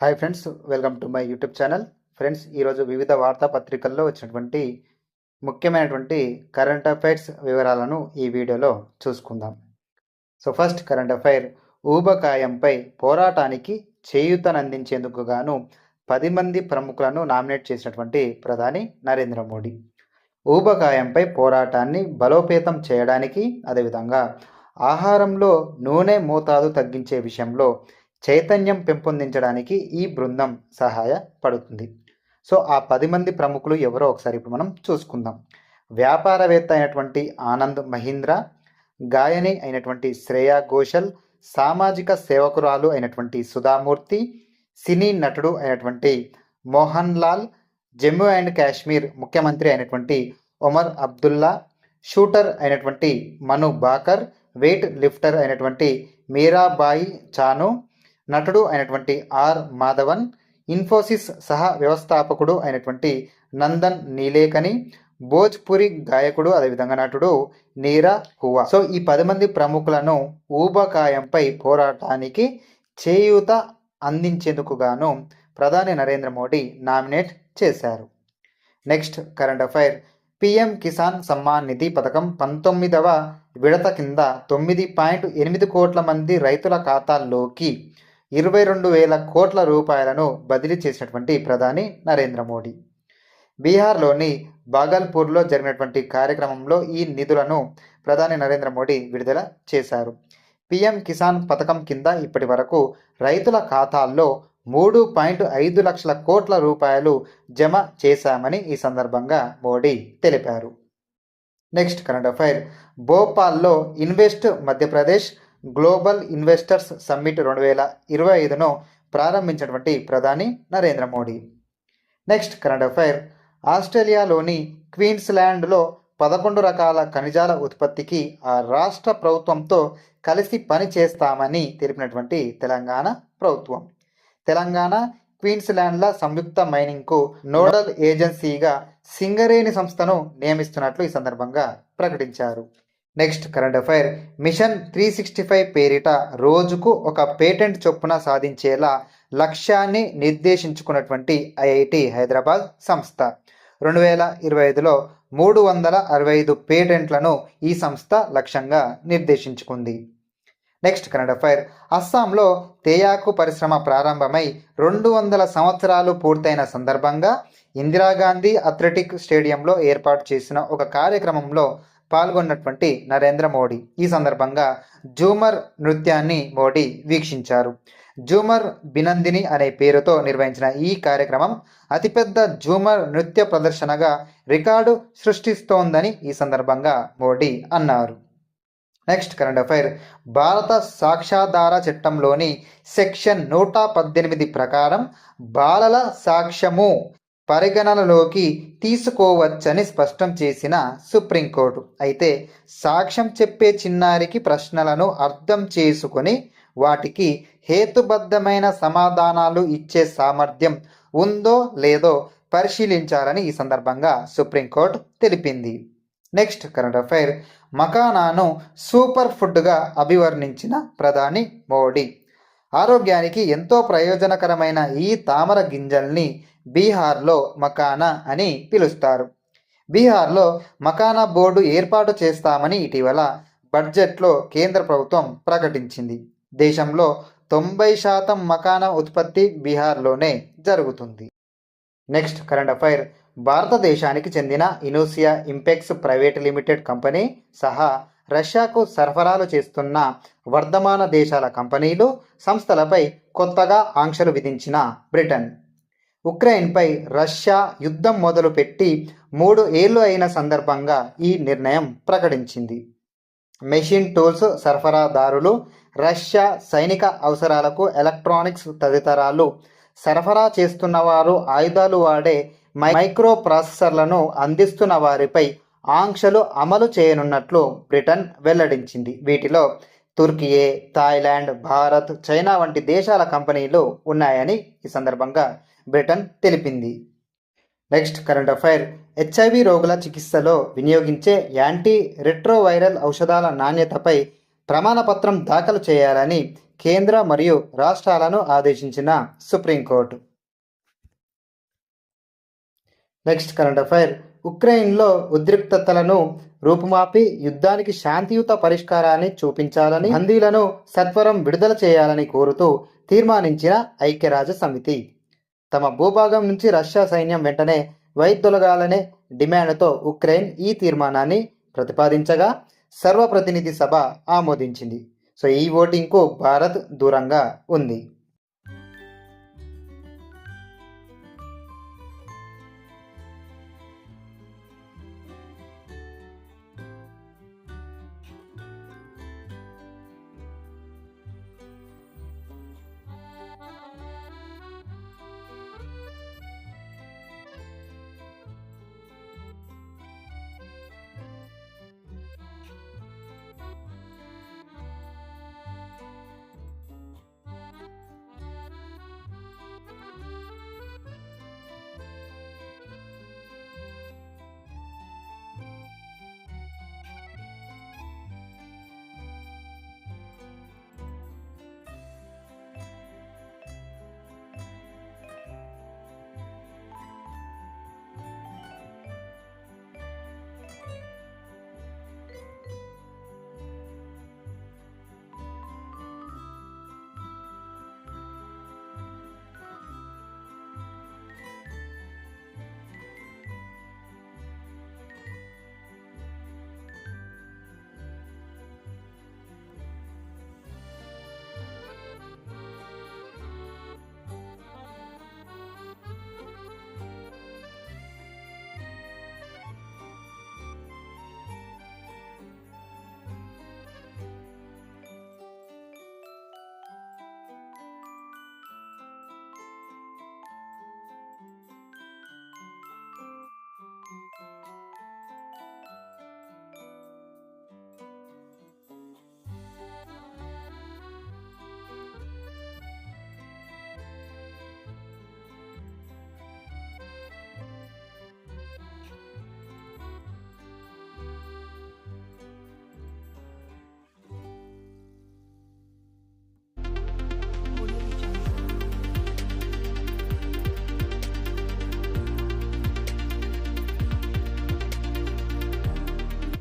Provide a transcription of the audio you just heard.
Hi friends, welcome to my YouTube channel. Friends, ఈరోజు వివిధ వార్తాపత్రికల్లో వచ్చినటువంటి ముఖ్యమైనటువంటి కరెంట్ అఫైర్స్ వివరాలను ఈ వీడియోలో చూసుకుందాం. సో ఫస్ట్ కరెంట్ అఫైర్, ఊబకాయంపై పోరాటానికి చేయూతనందించేందుకు గాను 10 మంది ప్రముఖులను నామినేట్ చేసినటువంటి ప్రధాని నరేంద్ర మోడీ. ఊబకాయంపై పోరాటాన్ని బలోపేతం చేయడానికి, అదేవిధంగా ఆహారంలో నూనె మోతాదు తగ్గించే విషయంలో చైతన్యం పెంపొందించడానికి ఈ బృందం సహాయపడుతుంది. సో ఆ 10 మంది ప్రముఖులు ఎవరో ఒకసారి ఇప్పుడు మనం చూసుకుందాం. వ్యాపారవేత్త అయినటువంటి ఆనంద్ మహీంద్రా, గాయని అయినటువంటి శ్రేయా ఘోషల్, సామాజిక సేవకురాలు అయినటువంటి సుధామూర్తి, సినీ నటుడు అయినటువంటి మోహన్ లాల్, జమ్మూ అండ్ కాశ్మీర్ ముఖ్యమంత్రి అయినటువంటి ఒమర్ అబ్దుల్లా, షూటర్ అయినటువంటి మను బాకర్, వెయిట్ లిఫ్టర్ అయినటువంటి మీరాబాయి చాను, నటుడు అయినటువంటి ఆర్ మాధవన్, ఇన్ఫోసిస్ సహ వ్యవస్థాపకుడు అయినటువంటి నందన్ నీలేకని, భోజ్పురి గాయకుడు అదేవిధంగా నటుడు నీరా హువా. సో ఈ 10 మంది ప్రముఖులను ఊబకాయంపై పోరాటానికి చేయూత అందించేందుకు గాను ప్రధాని నరేంద్ర మోడీ నామినేట్ చేశారు. Next current affair, PM Kisan Samman Nidhi పథకం 19వ విడత కింద 9.8 కోట్ల మంది రైతుల ఖాతాల్లోకి 22,000 కోట్ల రూపాయలను బదిలీ చేసినటువంటి ప్రధాని నరేంద్ర మోడీ. బీహార్లోని బాగల్పూర్లో జరిగినటువంటి కార్యక్రమంలో ఈ నిధులను ప్రధాని నరేంద్ర మోడీ విడుదల చేశారు. పిఎం కిసాన్ పథకం కింద ఇప్పటి వరకు రైతుల ఖాతాల్లో 3.5 లక్షల కోట్ల రూపాయలు జమ చేశామని ఈ సందర్భంగా మోడీ తెలిపారు. నెక్స్ట్ కరెంట్ అఫైర్, భోపాల్లో invest Madhya Pradesh global investors summit 2025ను ప్రారంభించినటువంటి ప్రధాని Narendra Modi. Next current affair, ఆస్ట్రేలియాలోని క్వీన్స్లాండ్లో 11 రకాల ఖనిజాల ఉత్పత్తికి ఆ రాష్ట్ర ప్రభుత్వంతో కలిసి పని చేస్తామని తెలిపినటువంటి తెలంగాణ ప్రభుత్వం. తెలంగాణ క్వీన్స్లాండ్ల సంయుక్త మైనింగ్కు నోడల్ ఏజెన్సీగా సింగరేణి సంస్థను నియమిస్తున్నట్లు ఈ సందర్భంగా ప్రకటించారు. నెక్స్ట్ కరెంట్ అఫైర్, మిషన్ 365 పేరిట రోజుకు ఒక పేటెంట్ చొప్పున సాధించేలా లక్ష్యాన్ని నిర్దేశించుకున్నటువంటి ఐఐటి హైదరాబాద్ సంస్థ 2025లో 365 పేటెంట్లను ఈ సంస్థ లక్ష్యంగా నిర్దేశించుకుంది. నెక్స్ట్ కరెంట్ అఫైర్, అస్సాంలో తేయాకు పరిశ్రమ ప్రారంభమై 200 సంవత్సరాలు పూర్తయిన సందర్భంగా ఇందిరాగాంధీ అథ్లెటిక్ స్టేడియంలో ఏర్పాటు చేసిన ఒక కార్యక్రమంలో పాల్గొన్నటువంటి నరేంద్ర మోడీ ఈ సందర్భంగా జూమర్ నృత్యాన్ని మోడీ వీక్షించారు. జూమర్ బినందిని అనే పేరుతో నిర్వహించిన ఈ కార్యక్రమం అతిపెద్ద జూమర్ నృత్య ప్రదర్శనగా రికార్డు సృష్టిస్తోందని ఈ సందర్భంగా మోడీ అన్నారు. నెక్స్ట్ కరెంట్ అఫైర్, భారత సాక్ష్యాధార చట్టంలోని సెక్షన్ 118 ప్రకారం బాలల సాక్ష్యము పరిగణనలోకి తీసుకోవచ్చని స్పష్టం చేసిన సుప్రీంకోర్టు. అయితే సాక్ష్యం చెప్పే చిన్నారికి ప్రశ్నలను అర్థం చేసుకొని వాటికి హేతుబద్ధమైన సమాధానాలు ఇచ్చే సామర్థ్యం ఉందో లేదో పరిశీలించాలని ఈ సందర్భంగా సుప్రీంకోర్టు తెలిపింది. నెక్స్ట్ కరెంట్ అఫైర్, మకానాను సూపర్ ఫుడ్గా అభివర్ణించిన ప్రధాని మోడీ. ఆరోగ్యానికి ఎంతో ప్రయోజనకరమైన ఈ తామర గింజల్ని బీహార్లో మకానా అని పిలుస్తారు. బీహార్లో మకానా బోర్డు ఏర్పాటు చేస్తామని ఇటీవల బడ్జెట్లో కేంద్ర ప్రభుత్వం ప్రకటించింది. దేశంలో 90% మకానా ఉత్పత్తి బీహార్లోనే జరుగుతుంది. నెక్స్ట్ కరెంట్ అఫైర్, భారతదేశానికి చెందిన ఇనోసియా ఇంపెక్స్ ప్రైవేట్ లిమిటెడ్ కంపెనీ సహా రష్యాకు సరఫరాలు చేస్తున్న వర్ధమాన దేశాల కంపెనీలు, సంస్థలపై కొత్తగా ఆంక్షలు విధించిన బ్రిటన్. ఉక్రెయిన్పై రష్యా యుద్ధం మొదలుపెట్టి 3 ఏళ్లు అయిన సందర్భంగా ఈ నిర్ణయం ప్రకటించింది. మెషిన్ టూల్స్ సరఫరాదారులు రష్యా సైనిక అవసరాలకు ఎలక్ట్రానిక్స్ తదితరాలు సరఫరా చేస్తున్న వారు, ఆయుధాలు వాడే మైక్రో ప్రాసెసర్లను అందిస్తున్న వారిపై ఆంక్షలు అమలు చేయనున్నట్లు బ్రిటన్ వెల్లడించింది. వీటిలో తుర్కియే, థాయిలాండ్, భారత్, చైనా వంటి దేశాల కంపెనీలు ఉన్నాయని ఈ సందర్భంగా బ్రిటన్ తెలిపింది. నెక్స్ట్ కరెంట్ అఫైర్, హెచ్ఐవి రోగుల చికిత్సలో వినియోగించే యాంటీ రెట్రోవైరల్ ఔషధాల నాణ్యతపై ప్రమాణపత్రం దాఖలు చేయాలని కేంద్ర మరియు రాష్ట్రాలను ఆదేశించిన సుప్రీంకోర్టు. Next current affair. ఉక్రెయిన్లో ఉద్రిక్తతలను రూపుమాపి యుద్ధానికి శాంతియుత పరిష్కారాన్ని చూపించాలని, బందీలను సత్వరం విడుదల చేయాలని కోరుతూ తీర్మానించిన ఐక్యరాజ్య సమితి. తమ భూభాగం నుంచి రష్యా సైన్యం వెంటనే వైదొలగాలనే డిమాండ్తో ఉక్రెయిన్ ఈ తీర్మానాన్ని ప్రతిపాదించగా సర్వప్రతినిధి సభ ఆమోదించింది. సో ఈ ఓటింగ్కు భారత్ దూరంగా ఉంది.